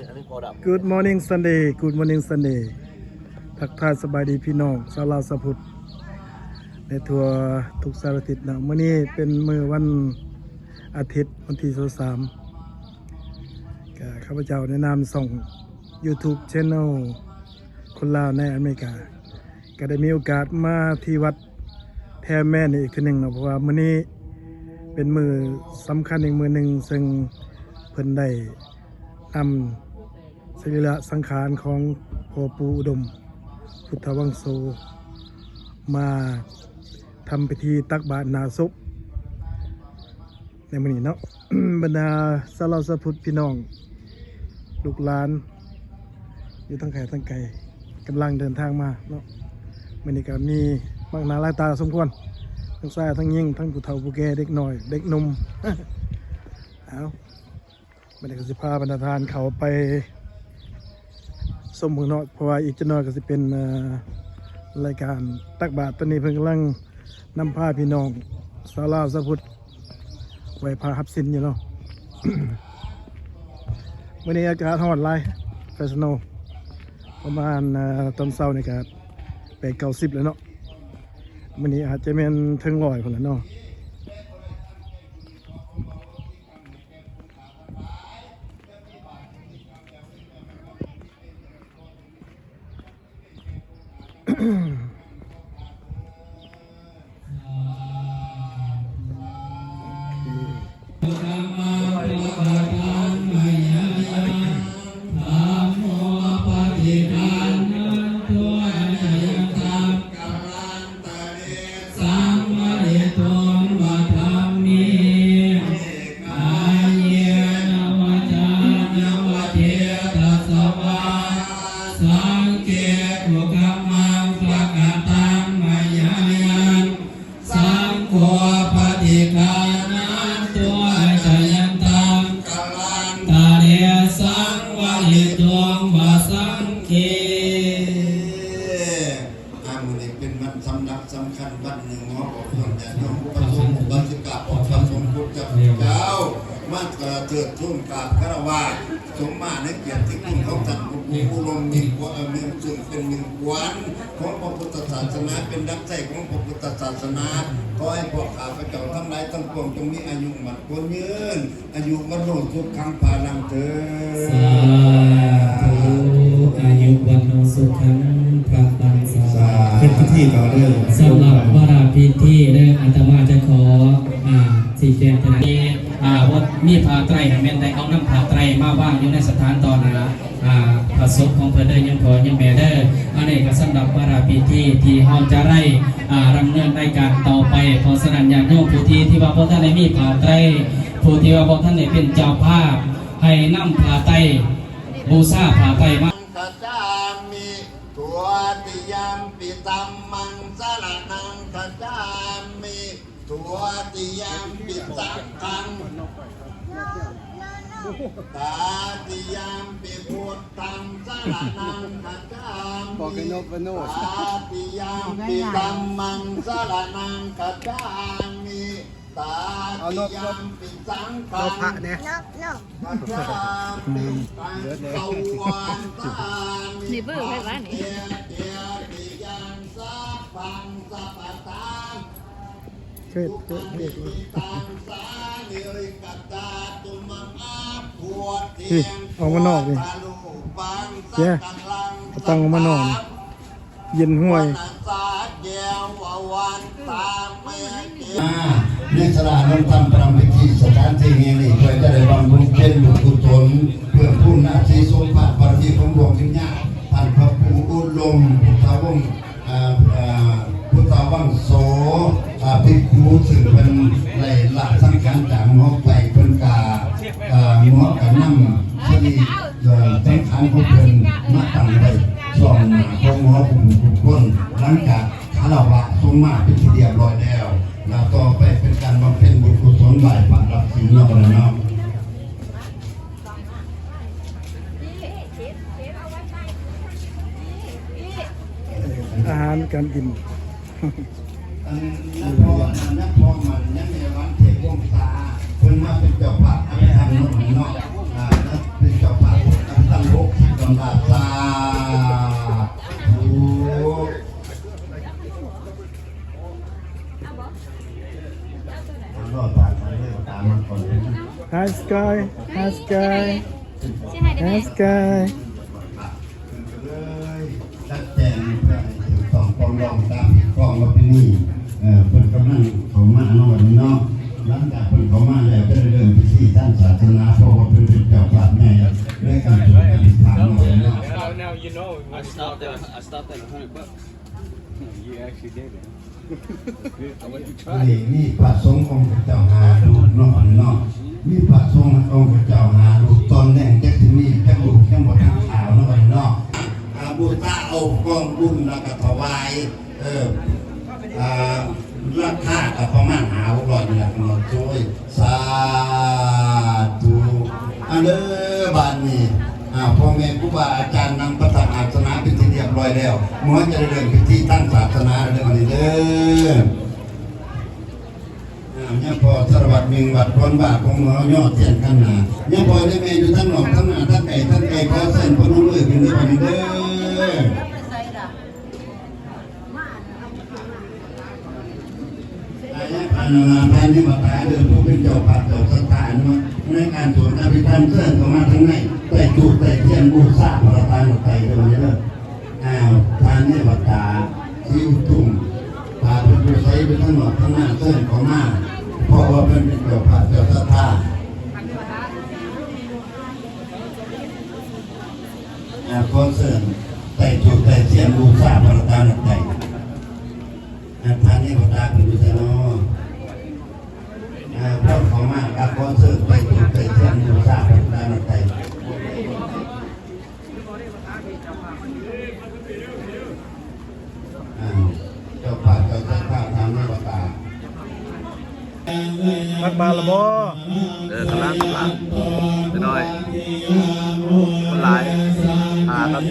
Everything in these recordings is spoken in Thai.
อันนี้พอดับ Good morning Sunday Good morning Sunday ทักทายสบายดีพี่น้องชาวลาวสะพุทธในทั่วทุกสารทิศนะมื้อนี้เป็นมื้อวันอาทิตย์วันที่23ก็ข้าพเจ้าแนะนำส่ง YouTube Channel คนลาวในอเมริกาก็ได้มีโอกาสมาที่วัดแท่แม่นี่อีกทีหนึ่งนะเพราะว่ามื้อนี้เป็นมื้อสำคัญอีกมื้อหนึ่งซึ่งเพิ่นได้นำสรีระสังขารของพ่อปู่อุดมพุทธวังโสมาทำพิธีตักบาตรนาศพในมื้อนี้เนาะ บรรดาชาวลาวชาวพุทธพี่น้องลูกหลานอยู่ทั้งไกลทั้งไกลกำลังเดินทางมาเนาะมื้อนี้ก็มีมากหน้าหลายตาสมควรทั้งชายทั้งหญิงทั้งผู้เฒ่าผู้แก่เด็กน้อยเด็กหนุ่ม เอาบรรดาสิพาบรรดาทานเขาไปสมมือเนาะเพราะว่าอีกจะน้อยก็จะเป็นรายการตักบาตรตอนนี้เพิ่งกำลังนำพาพี่น้องชาวลาวชาวพุทธไว้พาหับสินอยู่เนาะ วันนี้อากาศร้อนหลายแฟชั่นอลประมาณตอนเช้านี่ก็8-90แล้วเนาะวันนี้อาจจะเป็นถึง100คนแล้วเนาะเกิดทุ่งกราบคารวะสมมาในเกียรติคุณของท่านผู้ลงมีกว่าเมืองจึงเป็นเมืองกวนของพระพุทธศาสนาเป็นดักใจของพระพุทธศาสนาขอให้พวกข้าพเจ้าทั้งหลายทั้งปวงจงมีอายุมั่นคงยืนอายุมั่นคงสุขขังพาลังเถิดอายุวันโนสุขังพระลังสาเป็นพิธีต่อเนื่องสำหรับวาระพิธีเรื่องอาตมาจะขอสี่แจงจะได้ว่ามีผ้าไตรแม่นได้เอาน้ำผ้าไตรมาว่างอยู่ในสถานตอนนะพระศพของเพื่อนเด้อยังพอยังแม่เด้ออันนี้ก็สำหรับวาระพิธีที่เฮาจะได้ดำเนินรายการต่อไปขอสนับญาติโยมผู้ที่ว่าพระท่านได้มีผ้าไตรผู้ที่ว่าพระท่านได้เป็นเจ้าภาพให้นำผ้าไตรบูชาผ้าไตรมาตัวติยามปิตัมมังสารนังขจามิตัวติยามปิสังฆังตาติยามปิพุทธังสารนังขจามิตาติยามปิธัมมังสารนังขจามิตาติยามปิสังฆังขจามิตังสวันตามินี่เบื่อไปบ้านนี่เกิดเด็กนี่ออกมานอกนี่เนี่ยตั้งออกมานอกเย็นห้วยนิสราน้ำทำประมิธีสถานที่นี้เพื่อจะได้บำรุงเป็นบุญกุศลเพื่อผู้นาทีสมบัติบารมีของดวงวิญญาณท่านพระปู่อุดมพุทธวงศ์พุทธวังโสภิกขุซึ่งเป็นในหลักสำคัญจากหมอไปเป็นกาหมอกระนั่งที่ตั้งขันของเป็นมาตั้งไว้ส่องของหมอผู้ทุกคนหลังจากคารวะสมมาเป็นที่เรียบร้อยแล้วต่อไปเป็นการบำเพ็ญบุญกุศลไหว้พระรับศีลแล้วกันเนาะ อาหารการกินนักพอมันยังในวันเทวงศาเพิ่นมาเป็นเจ้าภาพทำโน่นเนาะเป็นเจ้าภาพตั้ง ำดับสาธุรอดผ่านมาเรื่องตามมันก่อนเลยนะ Hi Sky Hi Sky Hi Sky เลยชัดแจงเพื่อให้ถึงสองกองรองตามกองรับที่นี่เป็นกำลังเขามาเนาะวันนี้เนาะหลังจากเป็นเขามาแล้วก็เริ่มพิธีทางศาสนาเพราะว่าเป็นเจ้าภาพใหญ่ในการจุดการทางเนาะ Now you know. I stopped at $100. You actually did it. I let you try. นี่พระสงฆ์องค์เจ้าหาดูเนาะเนาะมีพระสงฆ์องค์เจ้าหาดูตอนแรกจะถึงนี่แค่บุกแค่หมดทั้งขาวเนาะเนาะบูชาเอากองบุญแล้วก็ถวายราคากับประมาณ500นี่แหละเนาะช่วยสาธุอันเด้อบานนี้พ่อแม่ครูบาอาจารย์นำประทับอาสนะเป็นที่เรียบร้อยแล้วเมื่อจะเริ่มพิธีตั้งศาสนาเรื่องนี้เด้อเนี่ยพอสารวัตรมิงวัดพรบาของหมอยอดเทียนกันหนาเนี่ยพอได้แม่อยู่ทั้งหนองทั้งหน้าทั้งไก่ขอเส้นพนุ่มมือเป็นเรื่องนี้เด้อภายในมาตายเดินผู้เป็นเจ้าป่าเจ้าสถานในการสวดอภิธรรมเส้นเข้ามาทั้งในแต่จูบแต่เทียนบูชาพระตาหนุไตเดินเด้อทานเนี่ยวัดตาที่อุตุ่มตาเป็นผู้ใช้เป็นทั้งหมดทั้งหน้าเส้นของหน้าเพราะว่าเป็นเจ้าป่าเจ้าสถานขอเส้นแต่จูบแต่เทียนบูชาพระตาหนุไตทานเนี่ยวัดตาเป็นผู้ใช้เนาะพ่อของมาการขอเสริมไปถูกใจเทียนดูซาพระตาหนุไตเจ้าป่าเจ้าสถานทำให้วัดตา มักบาละบ่ กำลังไปหน่อยคนหลายครับ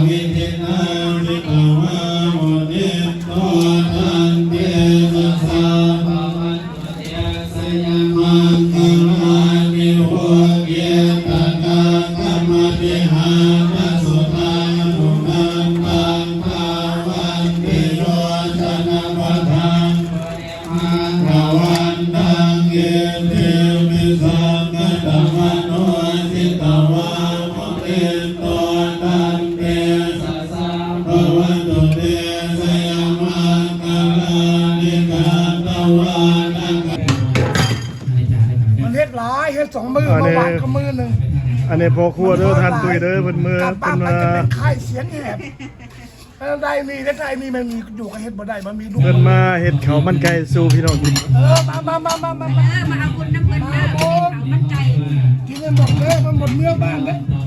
วิเทนา 2 มื้อเมื่อวานก็มื้อหนึ่ง อันนี้พอครัวเด้อทานตุยเด้อเพิ่นมือก ลับบ้า เพิ่ น น มัน มา จะเป็นค่ายเสียงแหบแล้วได้มีมันมีอยู่กับเฮ็ดบ่ได้มันมีลูก เพิ่นมาเฮ็ดข้าวมันไก่สู่พี่น้องกิน มา มาเอาบุญน้ำเพิ่นเด้อมันไก่ กินให้หมดเลยมันหมดเนื้อบ้านเลย ตอน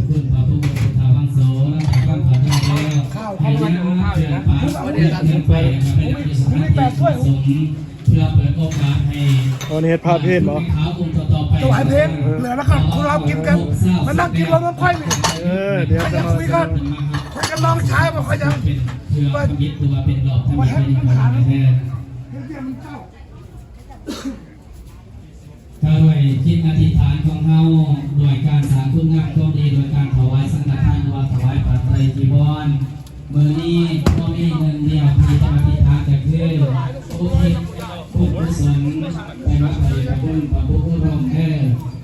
คุณพระพุทธทาวังโสและทาวังขอทานแล้ว ข้าว ให้ เขา ยัง มัน เชิญพระเดินไปเป็นสถานที่สงเพื่อเปิดโอกาสให้ ตอนนี้เฮ็ดผ้าเพศบ่ ขาวองค์ต่อไป ถวายเพลงเหลือแล้วก็คุณเรากินกันมานั่งกินลมน้ำไผ่นี่ เดี๋ยว ใคร จะ จะ มา คุยกันคุยกันน้องชายมันค่อยจะ เป็นเพื่อยึดตัวเป็นดอกทั้งหมดเป็นคนแท้ เรียนมันเจ้า ถ้าด้วยจิตอธิษฐานของเฮาด้วยการสร้างคุณงามความดีโดยการถวายสังฆทานว่าถวายปัจจัยจีวรมื้อนี้ก็มีหนึ่งเดียวที่ต้องอธิษฐานก็คืออุทิศบุญกุศลไปวัดพระคุณพระพุทธรูป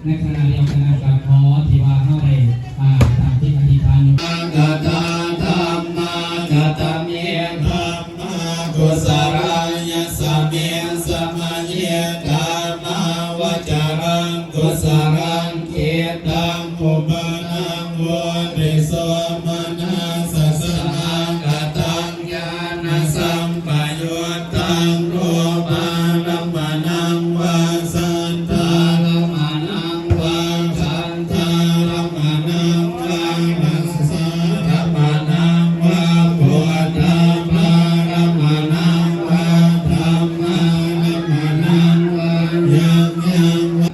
ในขณะเดียวกันก็ขอที่ว่าเฮาได้ตามจิตอธิษฐานกตาธัมมาจตเมธัมมากุศลายสเมสมาเยกามาวจารังกุศลังเกตังอุปนังวุติโสมนัสสะกตังญาณสัมปยุตตังโลภะรัมมานังวาสันตารัมมานังวาสันตารัมมานังวาสันตารัมมานังวาปุถธรรมะรัมมานังวาธรรมะรัมมานังวายังวา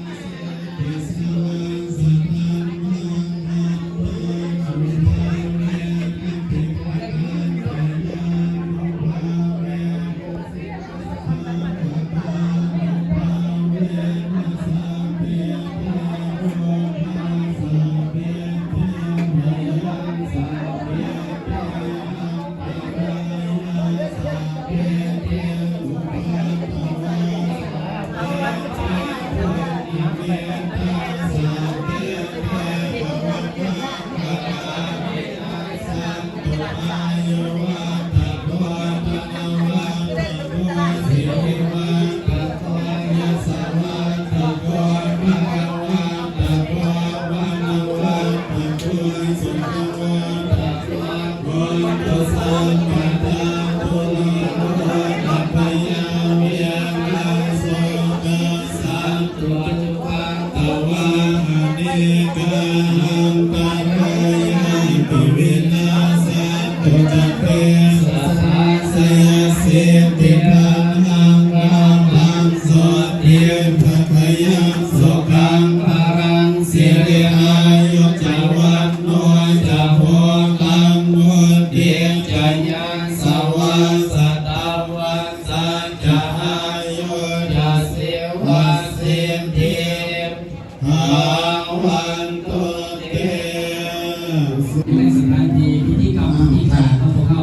ในสถานที่พิธีกรรมที่ต่างของพวกเขา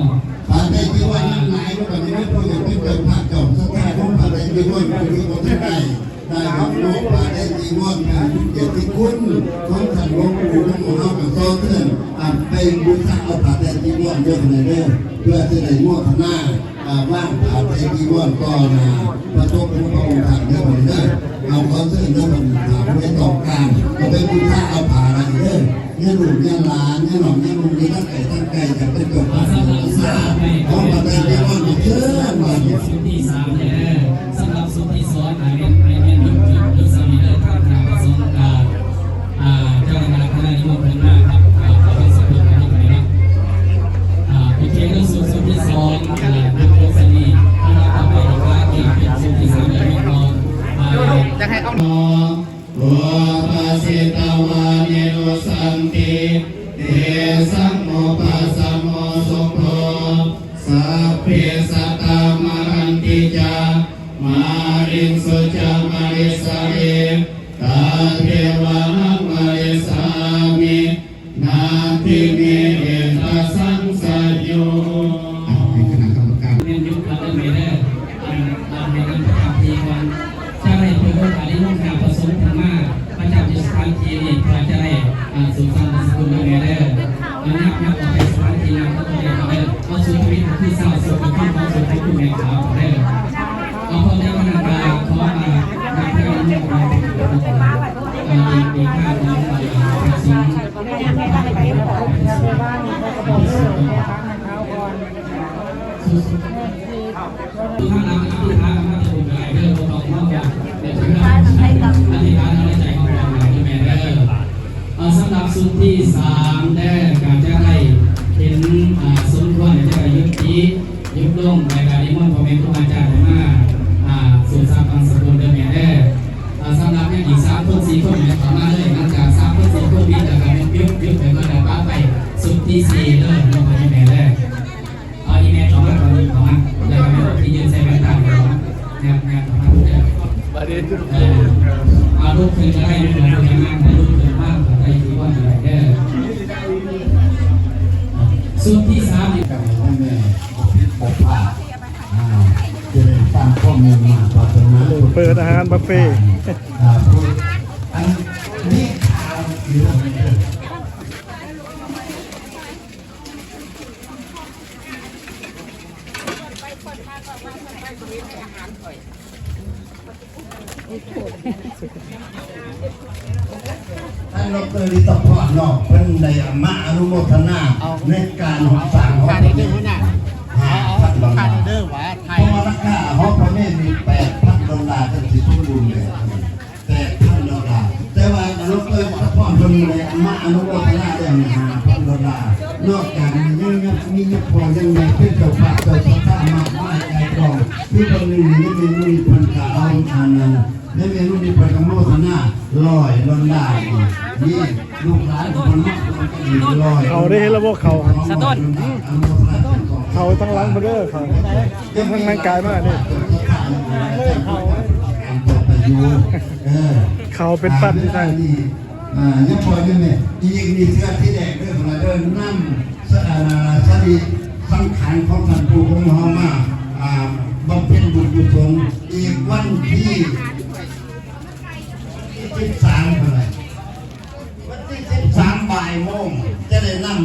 ปาได้ที่ว่านั่งไหนก็แบบนี้ไม่พูดอย่างไม่เกิดภาคเก่าสักแค่ของปาได้ที่ว่าคือของที่ไหนได้ครับลูกปาได้ที่ว่าเกียรติคุณของท่านหลวงปู่ของเรากับโซ่เพื่อนไปบูชาเอาปาได้ที่ว่าเยอะขนาดนี้เพื่อจะได้มั่วขนาว่างปาได้ที่ว่าก็นะพระโชคพระองค์ท่านเยอะขนาดนี้เอาความเสื่อมเรื่องมันถามไว้ตรงกลางก็ไปบูชาเอาผ่าอะไรเด้อเนี่ยหนุ่มเนี่ยหลานเนี่ยหนุ่มเนี่ยลุงนี่ตั้งไก่จะเป็นจบมาสักสามต้องมาเป็นที่ว่าเชื่อมา สุดที่3เนี่ยสำหรับสุดที่2ให้เป็นยุทธสมีเลยท่านทางประสงค์เจ้าคณะคณะนิมนต์เพิ่นมาครับขอเป็นสุดที่มาที่ไปเนาะโอเคเรื่องสุดที่2ยุทธสมีต่อไปอีกว่าที่เป็นสุดที่3เลยไม่พอจะให้เอาโอภาสิตาวานิโรสันติเตสัมโมปัสสโมสุโภสัพเพสัตตามารันติจามาริงสุจามาริสาเอตาเทวะหังมาริสามินาทิเมเอตัสสังสยโยเป็นคณะกรรมการเรียนยุคเราได้ไหมเนี่ยในการประจำปีวันจะได้เพื่อโอกาสที่น้องหาประสงค์ธรรมะประจำอยู่สถานที่นี้เพื่อจะได้สู่สร้างสกุลได้ไหมเนี่ยนับออกไปสถานที่นั้นก็ต้องได้เลยเอาสู่ชีวิตที่สร้างสู่ชีวิตของสู่ชีวิตคุณแม่ขาวได้เลยเอาพอได้ขนาดขอมาในเรื่อง มีค่าของสิ่งถ้าเราอธิษฐานมาจะบุญหลายเรื่องเราต้องว่าเป็นเรื่องอธิษฐานในใจของเราหลายที่แม่เด้อสำหรับสุดที่3ได้การจะให้เห็นสมควรจะยุติยุบลงในการนิมนต์พ่อแม่ครูอาจารย์มาสู่สาบังสกุลเดิมแม่เด้อสำหรับแม่อีก3 คน 4 คนเนี่ยต่อมาเลยหลังจาก3 คน 4 คนมีแต่การยุบไปก็ได้ป้าไปสุดที่4เลยลงไปแม่เด้ออีเมลต่อมาตอนนี้ต่อมาแล้วก็ที่ยืนใส่แว่นตาต่อมาแนบต่อมาเด้อประเด็นเอาลูกคืนก็ได้ลูกคืนก็ได้ลูกคืนมากกว่าใจที่ว่าอะไรเด้อสุดที่3นี่กับแม่แม่ปกผ้าจะได้ฟังข้อมูลมาต่อจากนั้น เปิดอาหารบุฟเฟ่ต์ อันนี้ข่าวเรื่องท่านดร.ลิตพรเนาะเป็นได้มาอนุโมทนาในการสร้างห้องนี้พัดลมเพราะว่าราคาห้องพระเมรุมี$8,000กันสิทุกบุญเลย$8,000แต่ว่าดร.ลิตพรเป็นได้มาอนุโมทนาได้$5,000นอกจากมียังพอยังมีขึ้นเจ้าพระเจ้าพระธาตุมากมายใจกองที่คนหนึ่งนี่มีมือพันขาเอาอันนั้นนี่มีลูกมีประกำโมทนาลอยล้นได้นี่ลูกหลานคนมากคนก็ดีลอย เขาได้เห็นแล้วว่าเขาเขาตั้งหลังมาเด้อเขายังทั้งร่างกายมากนี่เขาเป็นปั้นที่ได้ยังพอยังเนี่ยอีกมีเสื้อที่แดงด้วยมาเดินนั่งสรีสังขารของท่านผู้ครองหอมาบำเพ็ญบุญกุศลอีกวันที่13เท่าไหร่วันที่13บ่ายโมงจะได้นั่ง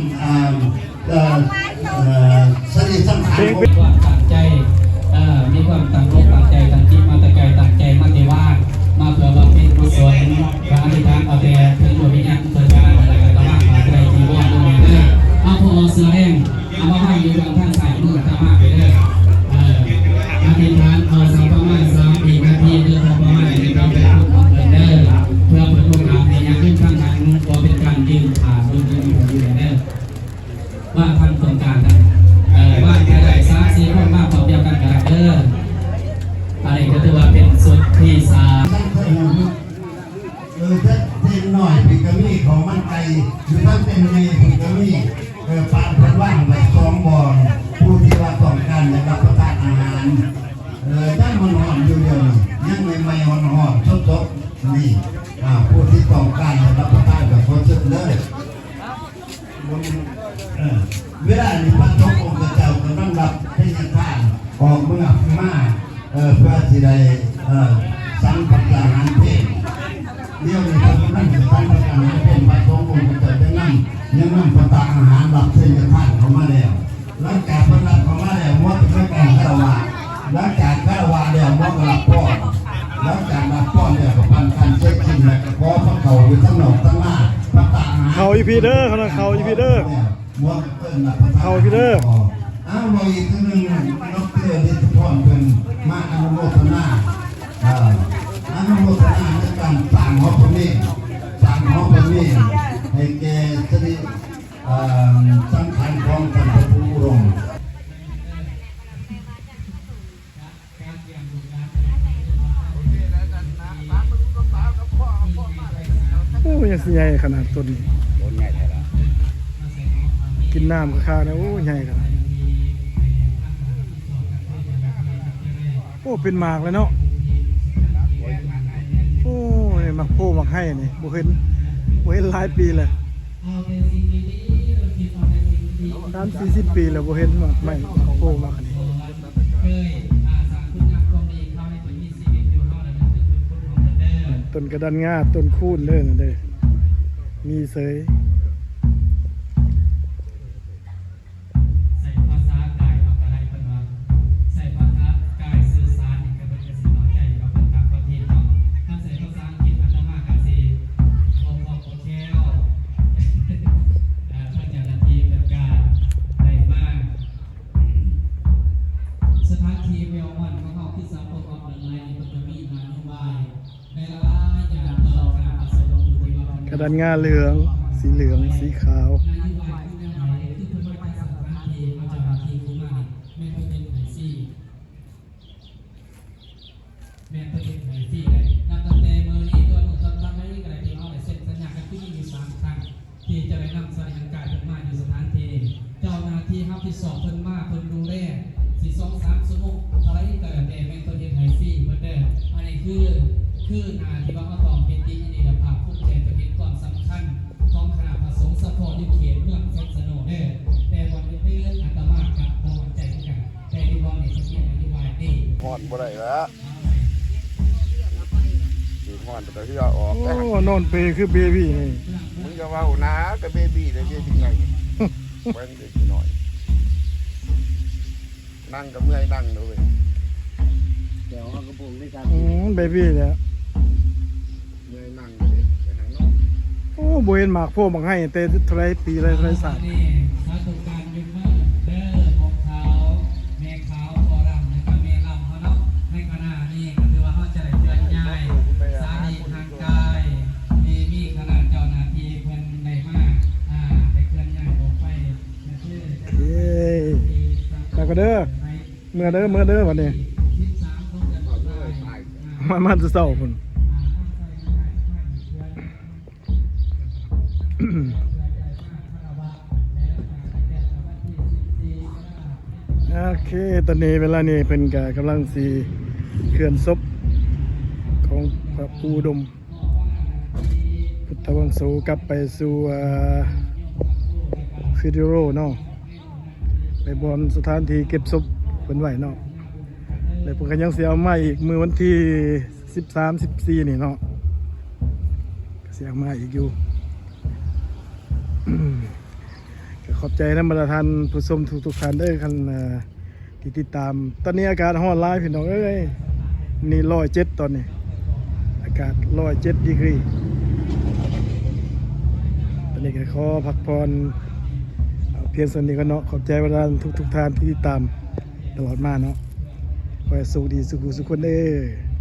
สรีสังขารมีความตั้งใจมีความตั้งอกตั้งใจตั้งจิตมาตั้งใจตั้งใจมาเทวามาเพื่อบำเพ็ญกุศลพระอธิษฐานเอาแต่เพื่อดวงวิญญาณเพื่อการอะไรกันต่างๆมาใจที่ว่าด้วยเด้อเอาพอเสือแดงเอามาให้อยู่ทางท่านสายมือตามมาไปเด้ออธิษฐานเอาสัมภาระ3 นาทีเดินประมาณในการไปพูดของเด้อเพื่อเปิดโอกาสในยามขึ้นข้างทางก็เป็นการยืนผ่าบนที่มีอยู่เด้อว่าท่านต้องการว่าจะได้3-4 คนมากพอเดียวกันกันเด้ออะไรก็ถือว่าเป็นสุดที่3ถ้าเต็มหน่อยพิกามีของมันไก่หรือถ้าเต็มในพิกามีปานพันว่างไป2 บ่อผู้ที่ว่าต้องการจะรับประทานอาหารยังมันหอมอยู่เดียวยังไม่หอมสดๆนี่ผู้ที่ต้องการจะรับประทานแบบสดๆเลยเวลานี้พระทศองค์เจ้ากำลังรับให้ยทานออกเมื่อมาเพื่อที่ได้สังกัดอาหารเพลเดี๋ยวนี้เขานั่งอยู่ตั้งแต่อาหารเป็นพระสงฆ์องค์เจ้าได้นั่งยังนั่งประทานอาหารรับเส้นกระทานเขามาแล้วหลังจากประทานเขามาแล้วมดไม่แก่ข้าววาหลังจากข้าววาแล้วมดรับป้อนหลังจากรับป้อนแล้วก็พันกันเช็คชิมแล้วก็ขอพระเขาอยู่ทั้งนอกทั้งหน้าประทานอาหารเขาอีพีเดอร์เขาอีพีเดอร์เขาอีพีเดอร์อ้าวอีกนึงนกเตี้ยนิติพรเป็นมาอนุโมทนาอนุโมทนาในการสร้างหอพระเมรุให้แก่สรีสังขารของท่านพระผู้รองโอ้ยังใหญ่ขนาดต้นนี้ โดนใหญ่แท้ละ กินน้ำกับข้าวนะโอ้ใหญ่ขนาดโอ้เป็นหมากเลยเนาะโอ้ยมักโพมักให้นี่บ่เห็นหลายปีเลย30-40 ปีแล้วบ่เห็นมักไม่มักโพมักนี่ต้นกระดันงาต้นคูนเด้อนั่นเด้อมีเสยข ด้านงาเหลือง สีเหลือง สีขาว แม่ตัวเองไหนที่เลยนับตั้งแต่เมื่อนี้ตัวหนุ่มตอนตั้งแต่นี้ก็ได้ที่เอาเซ็นสัญญากันที่มีอยู่3 ครั้งที่จะได้นำสายการกายเป็นมาอยู่สถานที่เจ้าหน้าที่ครับที่2เพิ่นมาเพิ่นดูแลที่2-3 ชั่วโมงอะไรก็แต่แม่ตัวเองไหนที่เหมือนเดิมอันนี้คือนาที่ว่าเขาต้องเป็นจริงอันนี้เราภาพภูมิใจตัวเองความสำคัญของคณะพระสงฆ์สะพอนที่เขียนเมืองเซนสโนเด้อแต่วันนี้เพื่อนอาตมากับบ่หวั่นใจกันแต่ที่วันนี้จะเขียนอธิบายดี หอดบ่ได้แล้วสิหอดแต่ที่เอาออก โอ้นอนเปคือเบบี้นี่ มึงจะว่านะกับเบบี้เลยเบบี้ไงเบิ่งเด็กหน่อย นั่งกับเมื่อยนั่งเลย เดี๋ยวเอากระปุกด้วยกัน เบบี้เนี่ย เมื่อยนั่งเลยไปทางนอก โอ้บ่เห็นหมากโพบังให้แต่เท่าไรปีไรเท่าไรศาสตร์ นี่พระตุการยืนเมื่อเด้อของเขาแม่ขาวคอรำนะครับแม่ลำเขาเนาะในคณะนี่ก็คือว่าเขาจะได้เตือนย้ายสาเหตุทางกายมีคณะเจ้าหน้าที่เพิ่นได้มาได้เคลื่อนย้ายออกไปนะชื่อ เย้แล้วก็เด้อเมื่อเด้อวันนี้ 13ของเดือนตุลาคม มาจะเศร้าพุ่น โอเค ตอนนี้เวลานี้เป็นกำลังสีเคลื่อนศพของพระปูดม พุทธวังโสกลับไปสู่ฟิดิโรเนาะไปบอนสถานที่เก็บศพเพิ่นไว้เนาะแล้วเพิ่นก็ยังสิเอามาอีกมื้อวันที่13-14นี่เนาะก็สิเอามาอีกอยู่ ก็ขอบใจนำประทานผู้ชมทุกๆท่านเด้อคันที่ติดตาม ตอนนี้อากาศร้อนหลายพี่น้องเอ้ยนี่107ตอนนี้อากาศ107ดีกรีตอนนี้ก็ขอพักผ่อนเอาเพียงส่วนนี้ก็เนาะขอบใจประทานทุกท่านที่ติดตามตลอดมาเนาะขอให้สุขดีสุขคนเด้อ